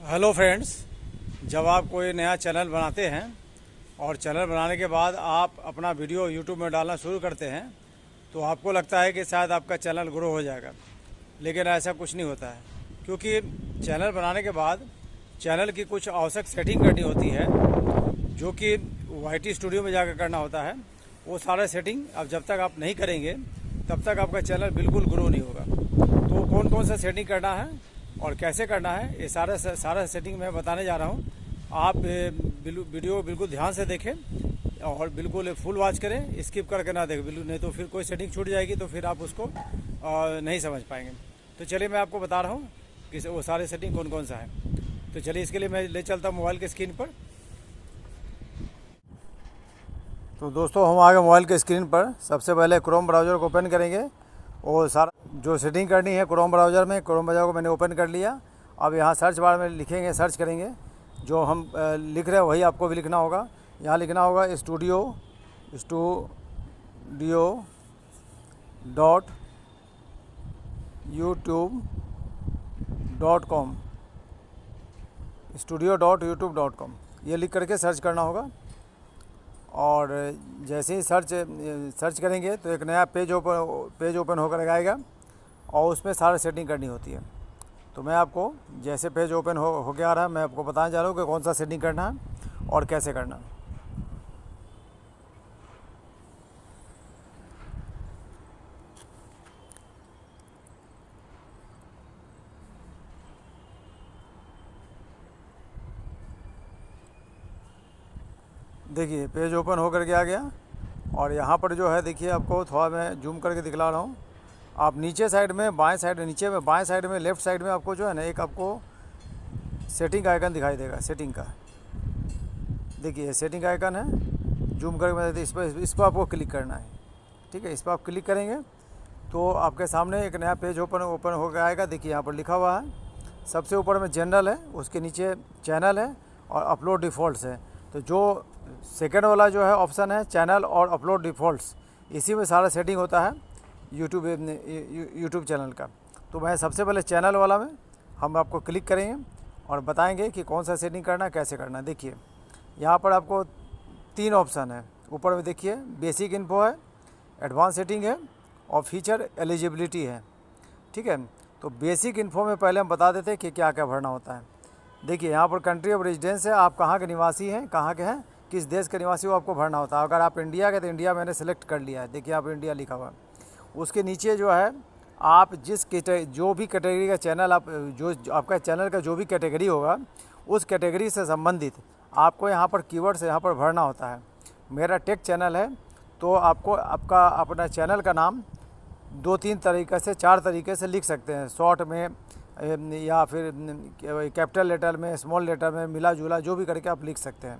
Hello friends, जब आप कोई नया चैनल बनाते हैं और चैनल बनाने के बाद आप अपना वीडियो यूट्यूब में डालना शुरू करते हैं तो आपको लगता है कि शायद आपका चैनल ग्रो हो जाएगा, लेकिन ऐसा कुछ नहीं होता है। क्योंकि चैनल बनाने के बाद चैनल की कुछ आवश्यक सेटिंग करनी होती है, जो कि YT स्टूडियो में जाकर करना होता है। वो सारा सेटिंग अब जब तक आप नहीं करेंगे तब तक आपका चैनल बिल्कुल ग्रो नहीं होगा। तो कौन कौन सा सेटिंग करना है और कैसे करना है, ये सारा सेटिंग मैं बताने जा रहा हूँ। आप वीडियो बिल्कुल ध्यान से देखें और बिल्कुल फुल वॉच करें, स्किप करके ना देखें बिल्कुल, नहीं तो फिर कोई सेटिंग छूट जाएगी तो फिर आप उसको नहीं समझ पाएंगे। तो चलिए मैं आपको बता रहा हूँ कि वो सारे सेटिंग कौन कौन सा है। तो चलिए इसके लिए मैं ले चलता हूँ मोबाइल के स्क्रीन पर। तो दोस्तों, हम आ गए मोबाइल के स्क्रीन पर। सबसे पहले क्रोम ब्राउज़र को ओपन करेंगे और सारा जो सेटिंग करनी है क्रोम ब्राउज़र में, क्रोम ब्राउज़र को मैंने ओपन कर लिया। अब यहाँ सर्च बार में लिखेंगे, सर्च करेंगे, जो हम लिख रहे हैं वही आपको भी लिखना होगा। यहाँ लिखना होगा स्टूडियो डॉट यूट्यूब.com, studio.youtube.com, ये लिख करके सर्च करना होगा। और जैसे ही सर्च करेंगे तो एक नया पेज ओपन होकर आएगा और उसमें सारा सेटिंग करनी होती है। तो मैं आपको जैसे पेज ओपन होके आ रहा है, मैं आपको बताने जा रहा हूँ कि कौन सा सेटिंग करना है और कैसे करना है। देखिए पेज ओपन होकर के आ गया और यहाँ पर जो है, देखिए आपको थोड़ा मैं जूम करके दिखला रहा हूँ। आप नीचे साइड में बाएं साइड में लेफ़्ट साइड में आपको जो है ना, एक आपको सेटिंग आइकन दिखाई देगा, सेटिंग का। देखिए सेटिंग आइकन है, जूम करके मैं इस पर आपको क्लिक करना है। ठीक है, इस पर आप क्लिक करेंगे तो आपके सामने एक नया पेज ओपन होकर आएगा। देखिए यहाँ पर लिखा हुआ है, सबसे ऊपर में जनरल है, उसके नीचे चैनल है और अपलोड डिफ़ॉल्ट्स है। तो जो सेकेंड वाला जो है ऑप्शन है चैनल और अपलोड डिफ़ॉल्ट्स, इसी में सारा सेटिंग होता है यूट्यूब चैनल का। तो मैं सबसे पहले चैनल वाला में हम आपको क्लिक करेंगे और बताएंगे कि कौन सा सेटिंग करना है, कैसे करना है। देखिए यहाँ पर आपको 3 ऑप्शन है। ऊपर में देखिए बेसिक इन्फो है, एडवांस सेटिंग है और फीचर एलिजिबिलिटी है। ठीक है, तो बेसिक इन्फो में पहले हम बता देते हैं कि क्या क्या भरना होता है। देखिए यहाँ पर कंट्री ऑफ रेजिडेंस है, आप कहाँ के निवासी हैं, कहाँ के हैं, किस देश के निवासी हो, आपको भरना होता है। अगर आप इंडिया के तो इंडिया मैंने सेलेक्ट कर लिया है। देखिए आप इंडिया लिखा हुआ है। उसके नीचे जो है, आप जो भी कैटेगरी का चैनल आप जो आपका चैनल का जो भी कैटेगरी होगा, उस कैटेगरी से संबंधित आपको यहाँ पर कीवर्ड्स यहाँ पर भरना होता है। मेरा टेक चैनल है तो आपको आपका अपना चैनल का नाम 2-3 तरीक़े से 4 तरीक़े से लिख सकते हैं, शॉर्ट में या फिर कैपिटल लेटर में, स्मॉल लेटर में, मिला जुला जो भी करके आप लिख सकते हैं।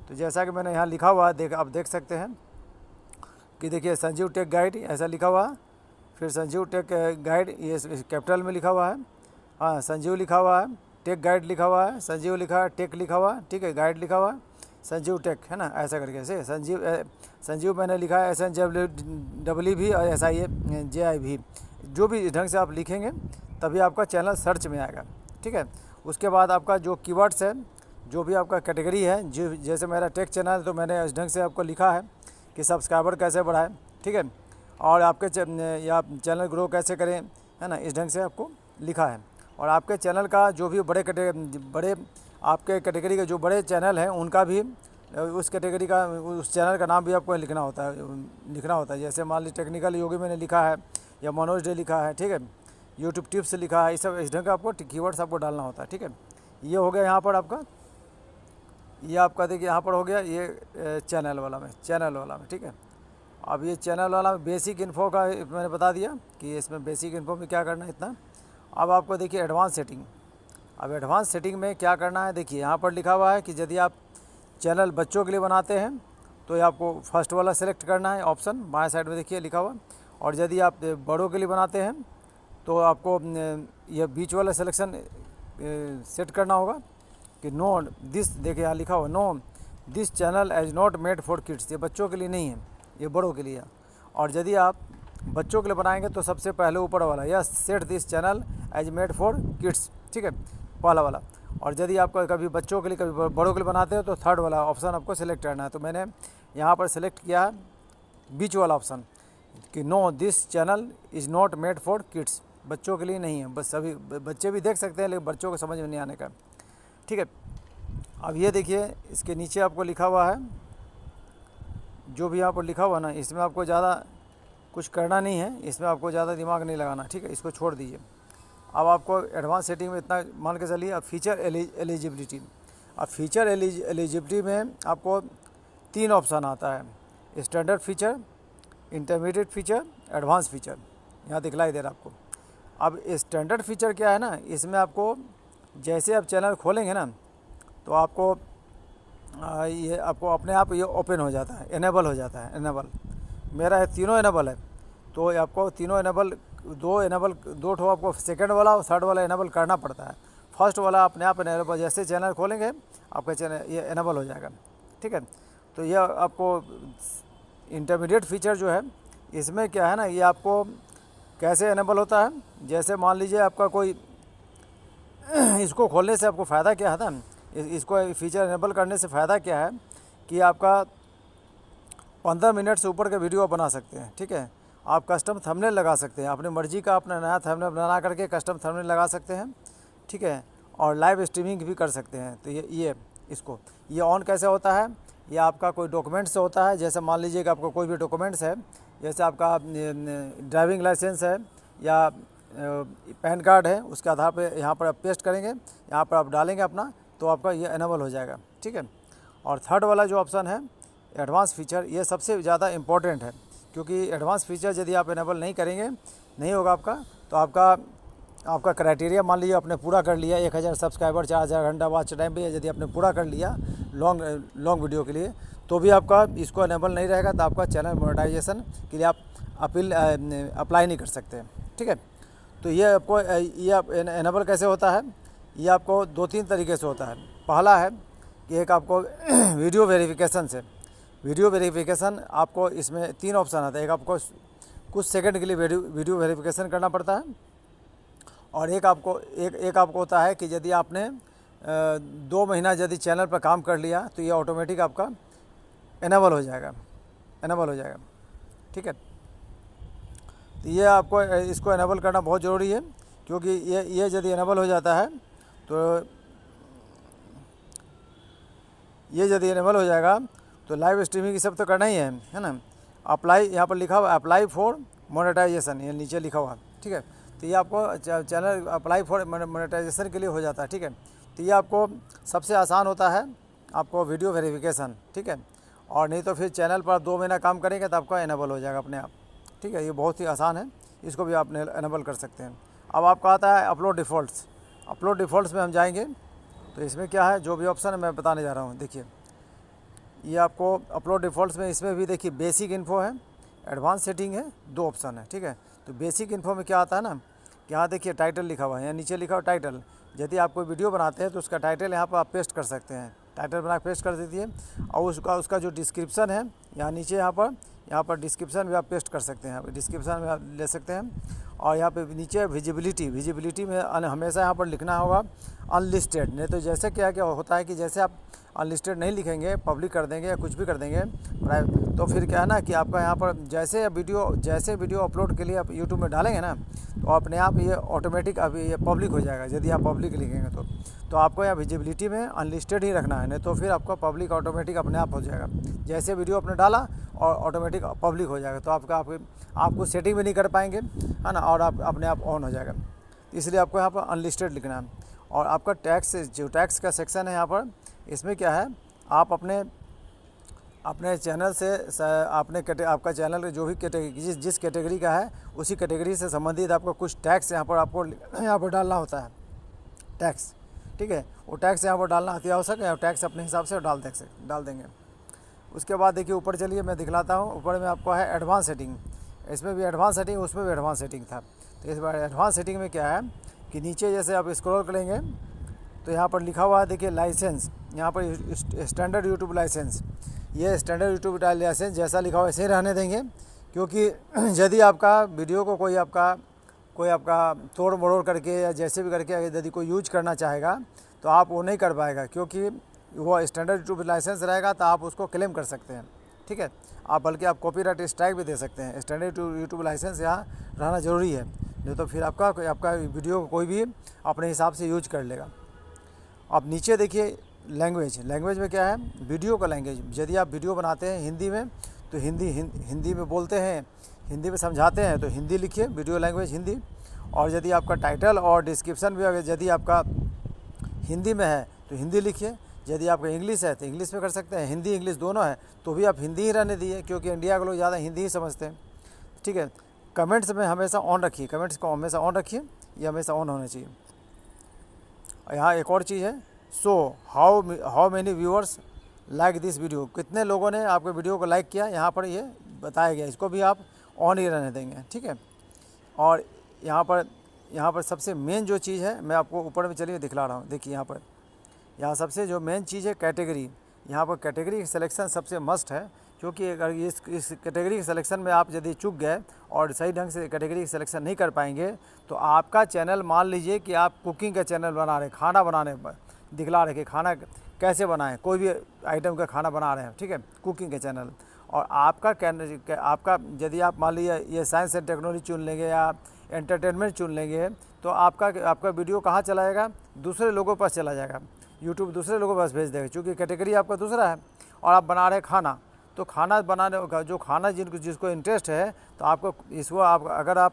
तो जैसा कि मैंने यहाँ लिखा हुआ है, आप देख सकते हैं कि देखिए संजीव टेक गाइड ऐसा लिखा हुआ है, फिर संजीव टेक गाइड ये कैपिटल में लिखा हुआ है, हाँ संजीव लिखा हुआ है, टेक गाइड लिखा हुआ है, संजीव लिखा है, टेक लिखा हुआ है, ठीक है, गाइड लिखा हुआ है, संजीव टेक है ना, ऐसा करके से संजीव मैंने लिखा है SNJW भी और SIA भी। जो भी ढंग से आप लिखेंगे तभी आपका चैनल सर्च में आएगा। ठीक है, उसके बाद आपका जो कीवर्ड्स है, जो भी आपका कैटेगरी है, जो जैसे मेरा टेक चैनल है तो मैंने इस ढंग से आपको लिखा है कि सब्सक्राइबर कैसे बढ़ाएं, ठीक है, और आपके या चैनल ग्रो कैसे करें, है ना, इस ढंग से आपको लिखा है। और आपके चैनल का जो भी बड़े आपके कैटेगरी के जो बड़े चैनल हैं उनका भी उस कैटेगरी का, उस चैनल का नाम भी आपको लिखना होता है। जैसे मान लीजिए टेक्निकल योगी मैंने लिखा है या मनोज डे लिखा है, ठीक है, यूट्यूब टिप्स लिखा है, इस ढंग का आपको कीवर्ड्स आपको डालना होता है। ठीक है, ये हो गया यहाँ पर आपका, ये आपका देखिए यहाँ पर हो गया ये चैनल वाला में। ठीक है, अब ये चैनल वाला में बेसिक इन्फो का मैंने बता दिया कि इसमें बेसिक इन्फो में क्या करना है इतना। अब आपको देखिए एडवांस सेटिंग। अब एडवांस सेटिंग में क्या करना है, देखिए यहाँ पर लिखा हुआ है कि यदि आप चैनल बच्चों के लिए बनाते हैं तो ये आपको फर्स्ट वाला सेलेक्ट करना है ऑप्शन, बाएँ साइड में देखिए लिखा हुआ। और यदि आप बड़ों के लिए बनाते हैं तो आपको यह बीच वाला सिलेक्शन सेट करना होगा कि नो दिस, देखिए यहाँ लिखा हुआ no this channel is not made for kids, ये बच्चों के लिए नहीं है, ये बड़ों के लिए है। और यदि आप बच्चों के लिए बनाएंगे तो सबसे पहले ऊपर वाला, yes set this channel as made for kids, ठीक है, पहला वाला। और यदि आपको कभी बच्चों के लिए कभी बड़ों के लिए बनाते हो तो थर्ड वाला ऑप्शन आपको सेलेक्ट करना है। तो मैंने यहाँ पर सेलेक्ट किया है बीच वाला ऑप्शन कि no this channel is not made for kids, बच्चों के लिए नहीं है, बस सभी बच्चे भी देख सकते हैं लेकिन बच्चों को समझ में नहीं आने का। ठीक है, अब ये देखिए इसके नीचे आपको लिखा हुआ है, जो भी यहाँ पर लिखा हुआ ना, इसमें आपको ज़्यादा कुछ करना नहीं है, इसमें आपको ज़्यादा दिमाग नहीं लगाना। ठीक है, इसको छोड़ दीजिए। अब आपको एडवांस सेटिंग में इतना मान के चलिए। अब फीचर एलिजिबिलिटी, अब फीचर एलिजिबिलिटी में आपको 3 ऑप्शन आता है, standard feature, intermediate feature, advance feature. यहाँ दिखलाई दे रहा है आपको। अब स्टैंडर्ड फीचर क्या है ना, इसमें आपको जैसे आप चैनल खोलेंगे ना तो आपको ये आपको अपने आप ये ओपन हो जाता है, इनेबल हो जाता है। इनेबल मेरा है, तीनों इनेबल है, तो आपको तीनों इनेबल, दो ठो आपको सेकंड वाला और थर्ड वाला इनेबल करना पड़ता है। फर्स्ट वाला अपने आप इनेबल, जैसे चैनल खोलेंगे आपका चैनल ये इनेबल हो जाएगा। ठीक है, तो ये आपको इंटरमीडिएट फीचर जो है इसमें क्या है ना, ये आपको कैसे इनेबल होता है। जैसे मान लीजिए आपका कोई इसको खोलने से आपको फ़ायदा क्या है ना, इसको फीचर इनेबल करने से फ़ायदा क्या है कि आपका 15 मिनट से ऊपर का वीडियो आप बना सकते हैं। ठीक है, आप कस्टम थंबनेल लगा सकते हैं, अपनी मर्ज़ी का अपना नया थंबनेल बना करके कस्टम थंबनेल लगा सकते हैं। ठीक है, और लाइव स्ट्रीमिंग भी कर सकते हैं। तो ये इसको ये ऑन कैसे होता है, ये आपका कोई डॉक्यूमेंट से होता है। जैसे मान लीजिए कि आपका कोई भी डॉक्यूमेंट्स है, जैसे आपका ड्राइविंग लाइसेंस है या पैन कार्ड है, उसके आधार पे यहाँ पर आप पेस्ट करेंगे, यहाँ पर आप डालेंगे अपना, तो आपका ये इनेबल हो जाएगा। ठीक है, और थर्ड वाला जो ऑप्शन है एडवांस फीचर, ये सबसे ज़्यादा इम्पॉर्टेंट है, क्योंकि एडवांस फीचर यदि आप इनेबल नहीं करेंगे, नहीं होगा आपका, तो आपका क्राइटेरिया मान लीजिए आपने पूरा कर लिया, 1000 सब्सक्राइबर, 4000 घंटा वॉच टाइम पे यदि आपने पूरा कर लिया लॉन्ग वीडियो के लिए, तो भी आपका इसको इनेबल नहीं रहेगा, तो आपका चैनल मोनेटाइजेशन के लिए आप अप्लाई नहीं कर सकते। ठीक है, तो ये आपको ये इनेबल कैसे होता है, ये आपको 2-3 तरीके से होता है। पहला है कि एक आपको वीडियो वेरिफिकेशन से, वीडियो वेरिफिकेशन आपको इसमें 3 ऑप्शन आता है। एक आपको कुछ सेकंड के लिए वीडियो वेरिफिकेशन करना पड़ता है, और एक आपको होता है कि यदि आपने 2 महीना यदि चैनल पर काम कर लिया तो ये ऑटोमेटिक आपका इनेबल हो जाएगा। ठीक है, तो ये आपको इसको इनेबल करना बहुत ज़रूरी है, क्योंकि ये यदि इनेबल हो जाता है तो ये यदि इनेबल हो जाएगा तो लाइव स्ट्रीमिंग ये सब तो करना ही है ना। अप्लाई, यहाँ पर लिखा हुआ अप्लाई फॉर मोनेटाइजेशन, ये नीचे लिखा हुआ। ठीक है, तो ये आपको चैनल अप्लाई फॉर मोनेटाइजेशन के लिए हो जाता है। ठीक है, तो ये आपको सबसे आसान होता है आपको वीडियो वेरिफिकेशन। ठीक है, और नहीं तो फिर चैनल पर 2 महीना काम करेंगे तो आपका इनेबल हो जाएगा अपने आप। ठीक है, ये बहुत ही आसान है, इसको भी आप इनेबल कर सकते हैं। अब आपका आता है अपलोड डिफ़ॉल्ट्स। अपलोड डिफ़ॉल्ट्स में हम जाएंगे तो इसमें क्या है, जो भी ऑप्शन है मैं बताने जा रहा हूँ। देखिए, ये आपको अपलोड डिफ़ॉल्ट्स में इसमें भी देखिए बेसिक इन्फो है, एडवांस सेटिंग है, 2 ऑप्शन है। ठीक है, तो बेसिक इन्फो में क्या आता है ना, कि यहाँ देखिए टाइटल लिखा हुआ है, यहाँ नीचे लिखा हुआ टाइटल। यदि आप कोई वीडियो बनाते हैं तो उसका टाइटल यहाँ पर आप पेस्ट कर सकते हैं, टाइटल बना पेस्ट कर दीजिए। और उसका जो डिस्क्रिप्शन है यहाँ नीचे यहाँ पर डिस्क्रिप्शन भी आप पेस्ट कर सकते हैं, डिस्क्रिप्शन में आप ले सकते हैं। और यहाँ पे नीचे विजिबिलिटी में हमेशा यहाँ पर लिखना होगा अनलिस्टेड। नहीं तो जैसे क्या होता है कि जैसे आप अनलिस्टेड नहीं लिखेंगे, पब्लिक कर देंगे या कुछ भी कर देंगे प्राइवेट, तो फिर क्या है ना कि आपका यहाँ पर जैसे वीडियो अपलोड के लिए आप यूट्यूब में डालेंगे ना, तो अपने आप ये ऑटोमेटिक अभी ये पब्लिक हो जाएगा। यदि आप पब्लिक लिखेंगे तो आपको यहाँ विजिबिलिटी में अनलिस्टेड ही रखना है, नहीं तो फिर आपका पब्लिक ऑटोमेटिक अपने आप हो जाएगा। जैसे वीडियो आपने डाला और ऑटोमेटिक पब्लिक हो जाएगा, तो आपको सेटिंग भी नहीं कर पाएंगे, है ना, और आप अपने आप ऑन हो जाएगा। इसलिए आपको यहाँ पर अनलिस्टेड लिखना है। और आपका टैक्स का सेक्शन है यहाँ पर, इसमें क्या है, आप अपने चैनल से आपका चैनल जो भी कैटेगरी जिस कैटेगरी का है उसी कैटेगरी से संबंधित आपको कुछ टैक्स आपको यहाँ पर डालना होता है, टैक्स। ठीक है, वो टैक्स यहाँ पर डालना अति आवश्यक है, और टैक्स अपने हिसाब से डाल देंगे। उसके बाद देखिए ऊपर चलिए मैं दिखलाता हूँ। ऊपर में आपको है एडवांस सेटिंग, इसमें भी एडवांस सेटिंग, उसमें भी एडवांस सेटिंग था। तो इस बार एडवांस सेटिंग में क्या है कि नीचे जैसे आप स्क्रॉल करेंगे तो यहाँ पर लिखा हुआ है देखिए लाइसेंस, यहाँ पर स्टैंडर्ड यूट्यूब लाइसेंस। ये स्टैंडर्ड यूट्यूब लाइसेंस जैसा लिखा हुआ ऐसे ही रहने देंगे, क्योंकि यदि आपका वीडियो को कोई आपका तोड़ मरोड़ करके या जैसे भी करके यदि कोई यूज करना चाहेगा तो आप वो नहीं कर पाएगा, क्योंकि वो स्टैंडर्ड यूट्यूब लाइसेंस रहेगा तो आप उसको क्लेम कर सकते हैं, ठीक है। आप बल्कि आप कॉपीराइट स्ट्राइक भी दे सकते हैं। स्टैंडर्ड यूट्यूब लाइसेंस यहाँ रहना ज़रूरी है, नहीं तो फिर आपका वीडियो कोई भी अपने हिसाब से यूज कर लेगा। अब नीचे देखिए लैंग्वेज में क्या है, वीडियो का लैंग्वेज। यदि आप वीडियो बनाते हैं हिंदी में तो हिंदी में बोलते हैं, हिंदी में समझाते हैं तो हिंदी लिखिए, वीडियो लैंग्वेज हिंदी। और यदि आपका टाइटल और डिस्क्रिप्शन भी अगर यदि आपका हिंदी में है तो हिंदी लिखिए। यदि आपका इंग्लिश है तो इंग्लिश में कर सकते हैं, हिंदी इंग्लिश दोनों है तो भी आप हिंदी ही रहने दीजिए, क्योंकि इंडिया के लोग ज़्यादा हिंदी ही समझते हैं, ठीक है। कमेंट्स में हमेशा ऑन रखिए, कमेंट्स को हमेशा ऑन रखिए, ये हमेशा ऑन होने चाहिए। यहाँ एक और चीज़ है, so how many viewers like this video, कितने लोगों ने आपके वीडियो को लाइक किया, यहाँ पर ये बताया गया, इसको भी आप ऑन ही रहने देंगे, ठीक है। और यहाँ पर सबसे मेन जो चीज़ है, मैं आपको ऊपर में चलिए दिखला रहा हूँ। देखिए यहाँ सबसे जो मेन चीज़ है कैटेगरी, यहाँ पर कैटेगरी सिलेक्शन सबसे मस्ट है, क्योंकि अगर इस कैटेगरी के सिलेक्शन में आप यदि चूक गए और सही ढंग से कैटेगरी सिलेक्शन नहीं कर पाएंगे तो आपका चैनल, मान लीजिए कि आप कुकिंग का चैनल बना रहे, खाना बनाने पर दिखला रहे कि खाना कैसे बनाएं, कोई भी आइटम का खाना बना रहे हैं, ठीक है, कुकिंग के चैनल। और आपका यदि आप मान लीजिए ये साइंस एंड टेक्नोलॉजी चुन लेंगे या एंटरटेनमेंट चुन लेंगे तो आपका वीडियो कहाँ चला जाएगा, दूसरे लोगों के पास चला जाएगा, यूट्यूब दूसरे लोगों के पास भेज देगा, क्योंकि कैटेगरी आपका दूसरा है और आप बना रहे खाना। तो खाना बनाने का जो खाना जिसको इंटरेस्ट है तो आपको अगर आप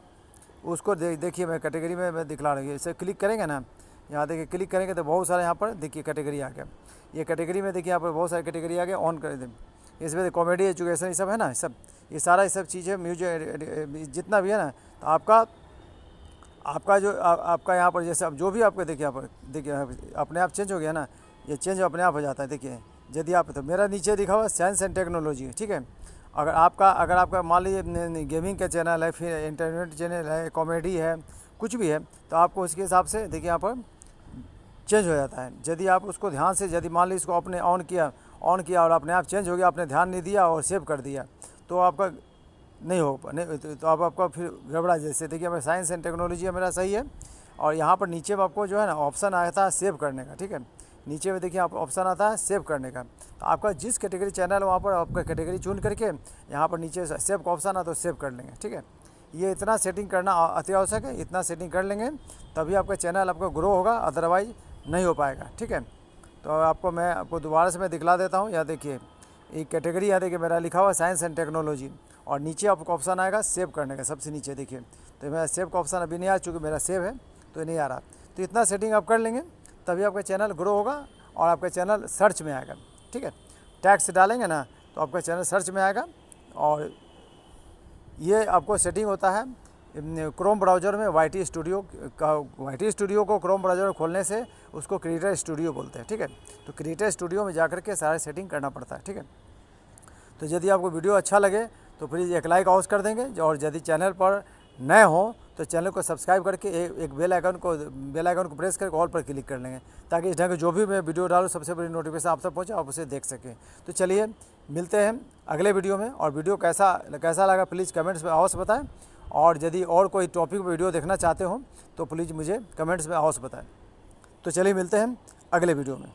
उसको देखिए, मैं कैटेगरी में मैं दिखला रही हूँ, इसे क्लिक करेंगे ना, यहाँ देखिए क्लिक करेंगे तो बहुत सारे यहाँ पर देखिए कैटेगरी आ गया। ये कैटेगरी में देखिए यहाँ पर बहुत सारी कैटेगरी आ गया, ऑन कर दें। इसमें कॉमेडी, एजुकेशन, ये सब है ना, ये सारा चीज़ें, म्यूजिक, जितना भी है ना, तो आपका यहाँ पर जैसे अब जो भी आपको देखिए यहाँ पर देखिए अपने आप चेंज हो गया ना, ये चेंज अपने आप हो जाता है। देखिए यदि आप, तो मेरा नीचे लिखा हुआ साइंस एंड टेक्नोलॉजी, ठीक है। अगर आपका मान लीजिए गेमिंग का चैनल है, फिर इंटरनेट चैनल है, कॉमेडी है, कुछ भी है, तो आपको उसके हिसाब से देखिए यहाँ पर चेंज हो जाता है। यदि आप उसको ध्यान से, यदि मान लीजिए इसको आपने ऑन किया और अपने आप चेंज हो गया, आपने ध्यान नहीं दिया और सेव कर दिया तो आपका नहीं हो तो आपका फिर गड़बड़ा। जैसे देखिए मैं साइंस एंड टेक्नोलॉजी मेरा सही है, और यहाँ पर नीचे में आपको जो है ना ऑप्शन आता है सेव करने का, ठीक है। नीचे में देखिए आप ऑप्शन आता है सेव करने का, तो आपका जिस कैटेगरी चैनल वहाँ पर आपका कैटेगरी चुन करके यहाँ पर नीचे सेव का ऑप्शन आता है तो सेव कर लेंगे, ठीक है। ये इतना सेटिंग करना अति आवश्यक है, इतना सेटिंग कर लेंगे तभी आपका चैनल आपका ग्रो होगा, अदरवाइज नहीं हो पाएगा, ठीक है। तो मैं आपको दोबारा से मैं दिखला देता हूँ। यहाँ देखिए एक कैटेगरी, यहाँ देखिए मेरा लिखा हुआ साइंस एंड टेक्नोलॉजी, और नीचे आपको ऑप्शन आएगा सेव करने का, सबसे नीचे देखिए। तो मेरा सेव का ऑप्शन अभी नहीं आया, चूँकि मेरा सेव है तो नहीं आ रहा। तो इतना सेटिंग आप कर लेंगे तभी आपका चैनल ग्रो होगा और आपका चैनल सर्च में आएगा, ठीक है। टैग्स डालेंगे ना तो आपका चैनल सर्च में आएगा। और ये आपको सेटिंग होता है क्रोम ब्राउज़र में, YT स्टूडियो को क्रोम ब्राउज़र में खोलने से उसको क्रिएटर स्टूडियो बोलते हैं, ठीक है। तो क्रिएटर स्टूडियो में जाकर के सारे सेटिंग करना पड़ता है, ठीक है। तो यदि आपको वीडियो अच्छा लगे तो प्लीज़ एक लाइक अवश्य कर देंगे, और यदि चैनल पर नए हो तो चैनल को सब्सक्राइब करके एक बेल आइकन को प्रेस करके ऑल पर क्लिक कर लेंगे, ताकि इस ढंग के जो भी मैं वीडियो डालूँ सबसे बड़ी नोटिफिकेशन आप तक पहुँचे, आप उसे देख सकें। तो चलिए मिलते हैं अगले वीडियो में, और वीडियो कैसा लगा प्लीज़ कमेंट्स में अवश्य बताएं, और यदि और कोई टॉपिक पर वीडियो देखना चाहते हो तो प्लीज़ मुझे कमेंट्स में अवश्य बताएं। तो चलिए मिलते हैं अगले वीडियो में।